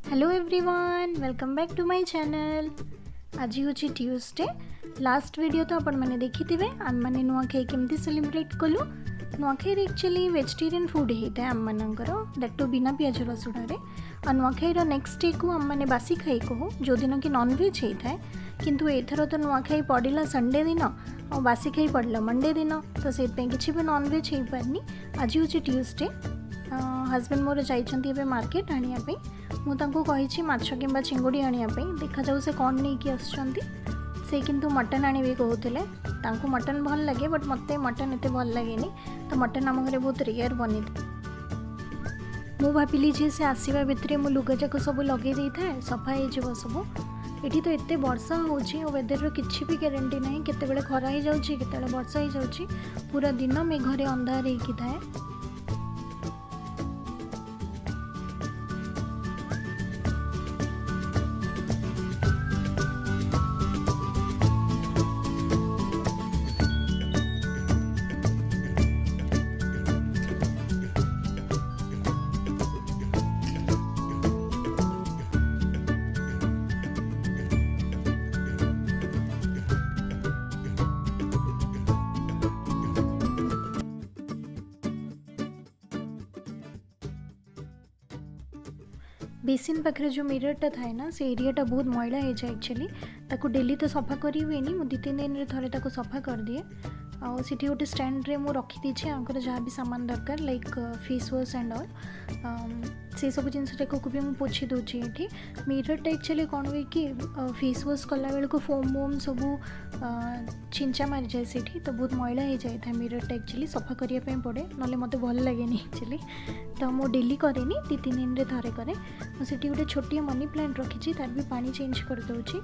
Hello everyone, welcome back to my channel. आज हूँ Tuesday. Last video तो आपण मैंने देखी थे आम मैंने नुआखाई केमती सेलिब्रेट कलु। नुआखाई एक्चुअली वेजिटेरियन फूड होता है आम मानकर, दैट टू बिना पियाज रसुण। नुआखाई नेक्स्ट डे को आम मैंने बासी खाई कहूँ, जो दिन कि नॉनवेज होता है। किंतु एथर तो नुआखाई पड़ा संडे दिन और बासी खाई पड़ा मंडे दिन, तो से किसी भी नॉनवेज हो पारनी। आज हूँ ट्यूसडे। हजबैंड मोर जाइए मार्केट आने मुझे माछ कि चिंगुड़ी आने देखा जाऊ से कौन नहीं कि से किंतु मटन आने कहते मटन भल लगे, बट मत मटन एत भल लगे। तो मटन आम घर बहुत रेयर बनी मु भाविली जे से आसवा भितर मु लुगा जाक सब लगे था सफा हो सब। ये तो एत वर्षा होदर किसी भी ग्यारंटी ना केत खरा हो जाए केत वर्षा हो जाए। पूरा दिन मेघरे अंधार होकी थाए। बेसिन पाखे जो मिररटा थाए ना, से एरियाटा बहुत मैला हो जाए। एक्चुअली ताको डेली तो सफा करी हुए नहीं, दु तीन दिन थे ताको सफा कर दिए। आठी गोटे स्टैंड रे मु रखी दीची आंकर जहाँ भी सामान दरकार like face wash and all से सब जिनस को भी मुझे पोछी दूची। ये मिररटा एक्चुअली कौन हुए कि फेस वॉश कला बेल को फोम वोम सब छिंचा मारी जाए से, तो बहुत मैला हो जाए था। मिररटा एक्चुअली सफा करने पड़े, ना मत भल लगे एक्चुअली। तो मु डेली कैनि दु तीन दिन में थे कै मुझे गोटे छोटी मनी प्लांट रखी, तार भी पानी चेंज कर दूची।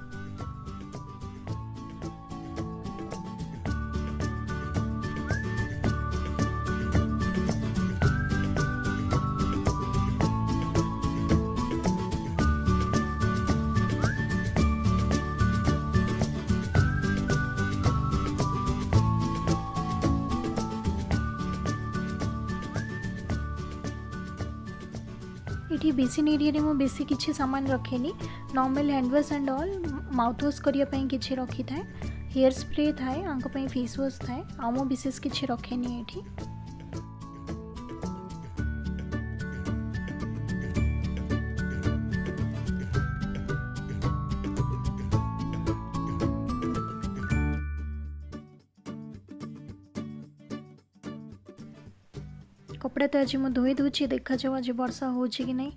ये बेसिन एरिया रे मु बेसी किसी सामान रखेनी। Normal hand wash and all mouth wash करने किसी रखी थाए, हेयर स्प्रे थाए, आंको फेस वॉश थाए। आम विशेष किसी रखेनी ये। कपड़ा तो आज मुझे धोई दूची, देखा जाओ आज वर्षा हो कि नहीं।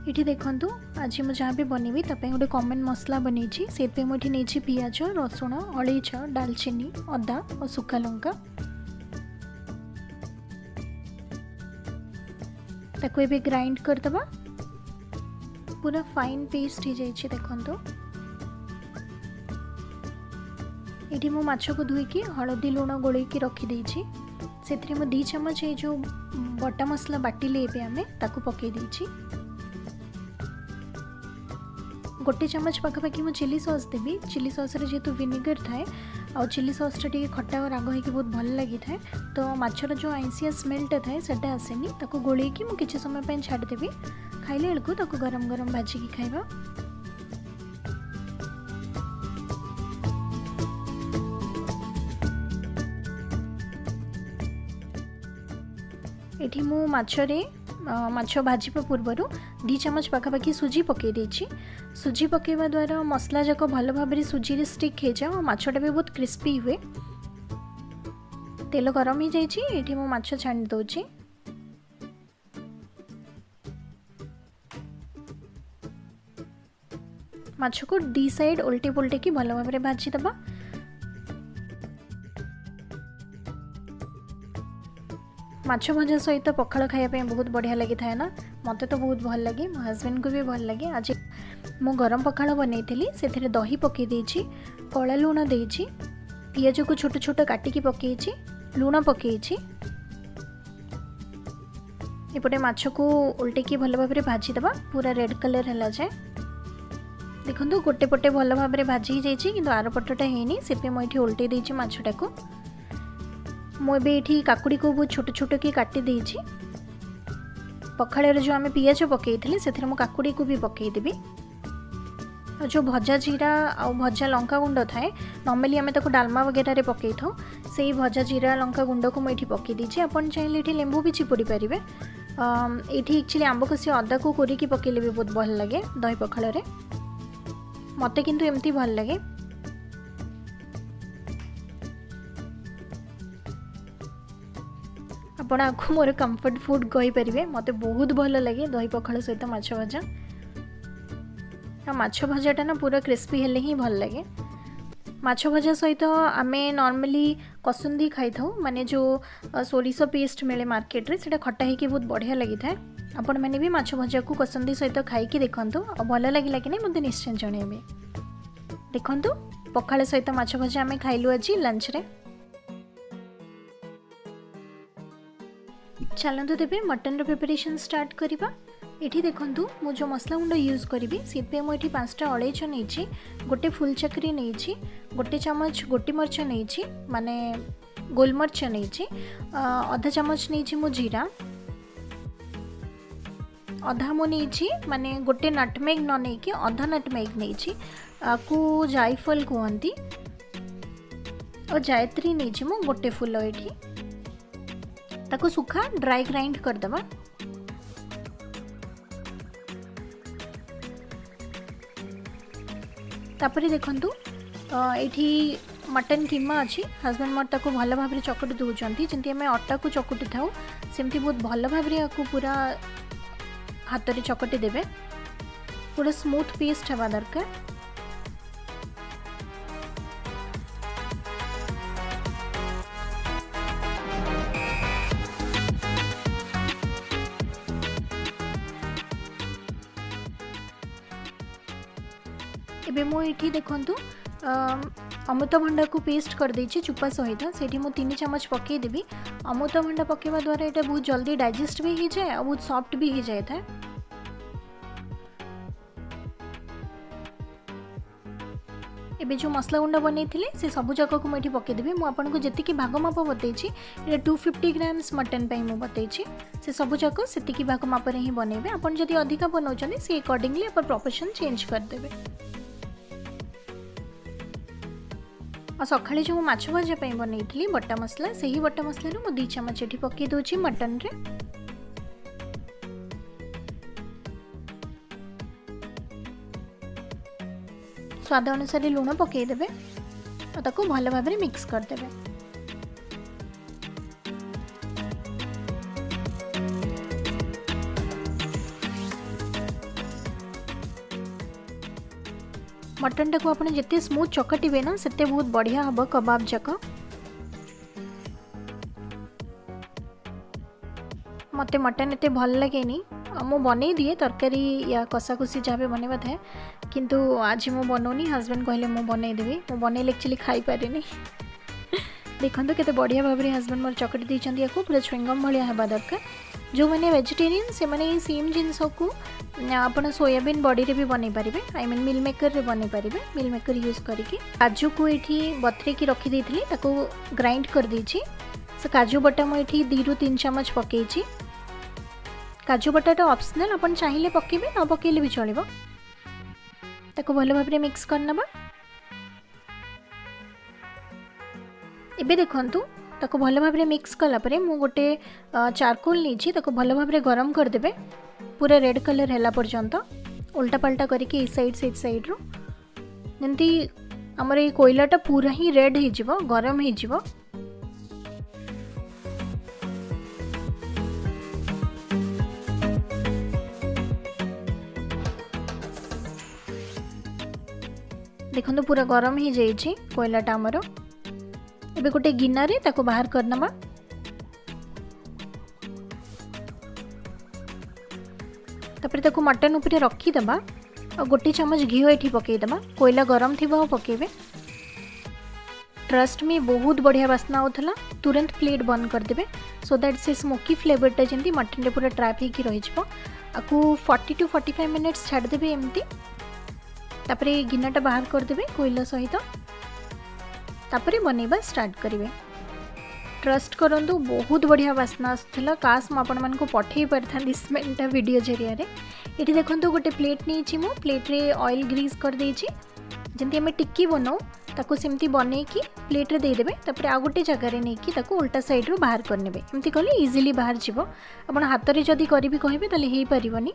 ये देखु आज मुझे जहाँ भी बनैबी गोटे कॉमन मसला बनई से मुझे नहीं पियाज रसुण अलैच डालचीनी अदा और सुखा लंका ताको एबे ग्राइंड करदबा। पूरा फाइन पेस्ट हो जाइए। देखो ये मु माछ को धोईकी हलदी लुण गोल रखीदे से 2 चम्मच ये जो बटा मसला बाटिले आम ताकू पकई देछि। गोटे चम्मच पाखापाखि मु चिली सॉस देवी। चिली सॉस रे जेहेतु विनेगर थाए और चिली सॉस टी खट्टा और राग होगी बहुत भल लगी थाए, तो माछर जो आइंसिया स्मेलटा थाए सेटा आसेनी। ताकू गोलेकी मु किछि समय पे छाड़देवी। खाइले बेलू ताकू गरम गरम भाजिकी खाइबा। एठी मु माछ भाजपा पूर्वर 2 चम्मच पाखापाखि सुजी पकई देछि। सुजी पकेवा द्वारा मसला जाक भल भाव सुजी स्टिक हो जाए और माछटा भी बहुत क्रिस्पी हुए। तेल गरम हो जाइए। ये मु माछ छाणी दौची। माछ को डी साइड उल्टे पुल्टे की भल भाव भाजी दबा। माछ भजा सहित पखाड़ खायापे बहुत बढ़िया लगी थाए ना, मत तो बहुत भल लगे, मो हजबैंड को भी भल लगे। आज मु गरम पखाड़ बनई से दही पकई देछि, कला लुण देछि, पियाज को छोट छोट काटिकी पकई लुण पकई। एपटे माछ को उल्टे की भल भाव भाजी दबा पूरा रेड कलर है जाए। देखो गोटे पटे भल भाव में भाजी जाइए कि आर पटटा है से मुझे उल्टे देती मछटा को मुझे काकुड़ी को बहुत छोट छोट कि काटी देती पखाड़ जो आम पिज पकई से काकुड़ी को भी पकईदेवी जो भजा जीरा आ भजा लंका गुंड थाए नॉर्मली आम डालमा वगैरह पकई था से भजा जीरा लंका गुंड को मुझे पकई देती आपन चाहिए ये लेंबू भी चिपुड़ी पारे ये एक्चुअली आंब कषि अदा को कोरिकी पकईले भी बहुत भल लगे दही पखाड़ मत किंतु एमती भल लगे आपण आपको मोर कंफर्ट फूड कहींपर मत बहुत भल लगे दही पखाड़ सहित माछ भजा माछ भजाटा ना पूरा क्रिस्पी हेले ही भल लगे माछ भजा सहित आमे नॉर्मली कसुंदी खाई था माने जो सोरिष पेस्ट मिले मार्केट रे सेटा खट्टा होकर बहुत बढ़िया लगी था आपण मैंने भी माछ भजा को कसुंदी सहित खाई देखु भल लगे कि नहीं मत निश्चय जनइबे देखु पखाड़ सहित माछ भजा आमे खाइलु आज लंच रे चलतु तेरे मटन रो प्रिपरेशन स्टार्ट करवा ये देखूँ मु जो मसला गुंड यूज करी से मुझे 5टा अलैच नहीं गोटे फुल चक्री नहीं गोटे चामच गोटी मर्च नहीं माने गोलमर्च नहीं अधा चामच नहीं मु जीरा अधा मु नहीं माने गोटे नटमेग न नहीं कि अधा नटमेग नहीं आपको जायफल कहती और जायत्री नहीं मु गोटे फुल ये ताको सुखा ड्राई ग्राइंड करदबा तापरे देखंतु एठी मटन कीमा अच्छी हस्बैंड मोर ताको भल भाव चकटी दौरान जमी आम अटा को चकटी था सेमती बहुत भल भाव आपको पूरा हाथ में चकटी देवे पूरा स्मूथ पेस्ट हवा दरकार एबे मो ये देखूँ अमृतभंडा को पेस्ट कर देछि चुपा सहित से मु 3 चम्मच पकईदेवी अमृतभंडा पकेवा द्वारा ये बहुत जल्दी डाइजेस्ट भी हो जाए और बहुत सॉफ्ट भी हो जाए था एबे जो मसला गुंड बनई से सबू जाक को मुझे पकईदेवी मुझे जी भाग माप बतई 250 ग्राम्स मटन पर मुझे बतई से सबू जाक से भाग माप ही बनइबे आपन जदि अधिका बनाउछन से अकॉर्डिंगली आप प्रोपोर्शन चेंज करदेवे और सकाଳେ जो माछ भजा बनई बटा मसला से ही बटा मसला मु 2 चम्मच ये पकई दूची मटन रे स्वाद अनुसार लुण पकईदेवे और ताको भल भाव में मिक्स करदेवे मटन टाक आप जिते स्मूथ चकटे ना से बहुत बढ़िया हम कबाब जाक मत मटन एत भल लगे मु बनई दिए तरकारी या कषाकुषी जहाँ भी बनवा थाए किंतु आज मु बनौनी हस्बैंड कहले मु बनईदेवी मु बनइले एक्चुअली खाई पारे देखो केते बढ़िया भाव में हस्बैंड मोर चकटी देइछन्ती याको पूरा च्युइंगम भलिया हेबा दरकार जो मैंने वेजिटेरियन से मैंने सेम जिनस को आप सोयाबीन बड़ी रे भी बनई पारे आई मीन मिल मेकर रे बनई पारे मिल मेकर यूज करके काजू को ये बतरे की रखी देइथिली ताको ग्राइंड कर देछि से काजू बटा मु ये 2 ରୁ 3 चम्मच पकईछि काजू बटाटा ऑप्शनल अपन चाहिए पकेबे न पकेले भी चलिबो ताको भल भाव में मिक्स करनबा एबे देखंतु ताको भल भाव में मिक्स कला परे मु गोटे चारकोल नीची ताको भल भाव में गरम कर देबे पूरा रेड कलर हैला पर्यंत उल्टा पलटा करके इस साइड रो जंती हमर ये कोयलाटा पूरा ही रेड हो जिवो गरम हो जिवो देखो पूरा गरम हो जाइए कोयलाटा आमर एबे गोटे गिना रे ताको बाहर करनमा तापर ताको मटन ऊपर रखीदबा और गोटे चम्मच घी ये पकईदबा कोयला गरम थी पकेबे ट्रस्ट में बहुत बढ़िया बास्ना होता तुरंत प्लेट बंद करदेवे सो दैट से स्मोकी फ्लेवरटा जमी मटन पूरा ट्रैप होकर रही आपको 40 to 45 मिनट्स छाड़देवे एमती तापर गिनाटा बाहर करदेवे कोयला सहित तापर बनैबा स्टार्ट करेंगे। ट्रस्ट करंतु बहुत बढ़िया बास्ना आसुला। काश मु आपण मानकु पठेई पारथांती स्मेलटा वीडियो जरिया रे। एठी देखंतु गोटे प्लेट नहीं मु प्लेट रे ऑयल ग्रीस कर देछि जंती हमें टिक्की बनाऊ ताको सेमती बनै कि प्लेट रे दे देबे तापर आ गोटे जगह रे नै कि ताको उल्टा साइड रो बाहर कर नेबे। एमती कले इजीली बाहर जिवो। आपण हाथ रे जदी करिबी कहबे तले हेई परिबनी।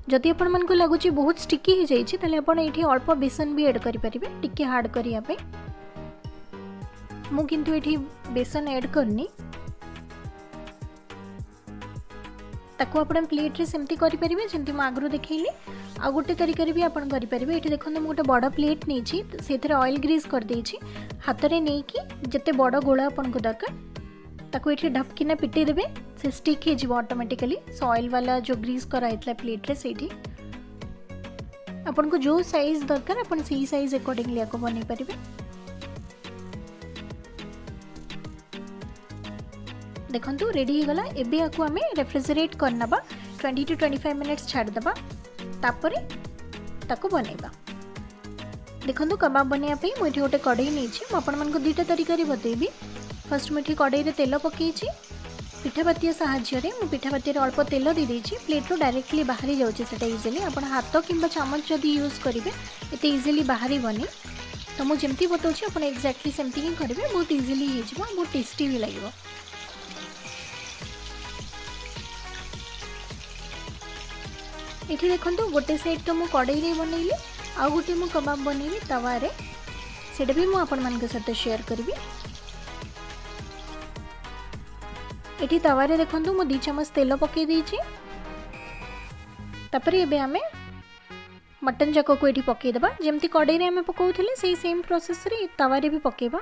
जदि आपण मानकु लागुची बहुत स्टिकी हो जाइछि तले आपण एठी अल्प बेसन भी ऐड करि परिबे टिक्की हार्ड करिया पे। मु किंतु एठी बेसन ऐड करनी ताको आपण प्लेट रे सेमती करि परिबे जेंती म आगरो देखैली। आ गोटे तरीका रे भी आपण करि परिबे। एठी देखंतु मु गोटे बड़ प्लेट नेछि सेथरे ऑयल ग्रीस कर देछि हाथ रे नै कि जते बड़ गोळा आपण को दरकार ताको एठी ढपकिना पिटे देबे से स्टिक हे जिवो ऑटोमेटिकली। सो ऑयल वाला जो ग्रीस कराइतला प्लेट रे सेठी आपण को जो साइज दरकार आपण सेही साइज अकॉर्डिंगली आको बनै परिबे। देखंतु रेडी हो गला। एबे आको हमें रेफ्रिजरेट करनबा 20 to 25 मिनिट्स छाड़ दबा तापरे ताको बनैबा। देखंतु कबाब बनैया पे मु एठी गोटे कढ़ई नेछि। मु आपण मन को दुईटा तरीका रे बतेबी। फर्स्ट मु एठी कढ़ई रे तेल पकेछि पिठापातिया साहाय्य रे मु पिठापातिया रे अल्प तेल दे देछि। प्लेट रो डायरेक्टली बाहरी जाउछि सेटा इजीली। आपण हाथ किंबा चामच जदी यूज करिवे एते इजीली बाहरी बने। तो मु जेमती बतौछि आपण एक्जेक्टली सेमती ही करिवे। बहुत इजीली हे जिवो बहुत टेस्टी भी लागिवो। एठी देखंतु गोटे साइड तो मु कढ़ई रे बनैली आ गोटे मु कबाब बनैली तवा रे। सेटा भी मु आपण मान के साथ शेयर करबी। एठी तवा रे देखंतु मु 2 चम्मच तेल पके देछि। तापर एबे हमें मटन जाको को एठी पके देबा जेमती कढ़ई रे हमें पकाउथिले सेही सेम प्रोसेस रे तवा रे भी पकेबा।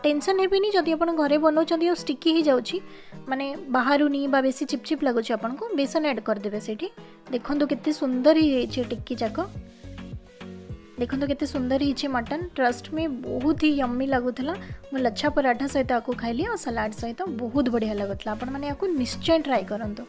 टेंशन हेबिनी जदि आपण घरे बनाउछंती आ स्टिकी ही जाउछि माने बाहरुनी बा बेसी चिपचिप लागुछि आपण को बेसन ऐड कर देबे सेठी। देखंतु केते सुंदर ही छै टिक्की जाको। देखंतु केते सुंदर ही छै मटन। ट्रस्ट में बहुत ही यम्मी लागुथला। मु लच्छा पराठा सहित आको खाइली और सलाड सहित बहुत बढ़िया लागुथला। आपण माने आको निश्चय ट्राई करंतु।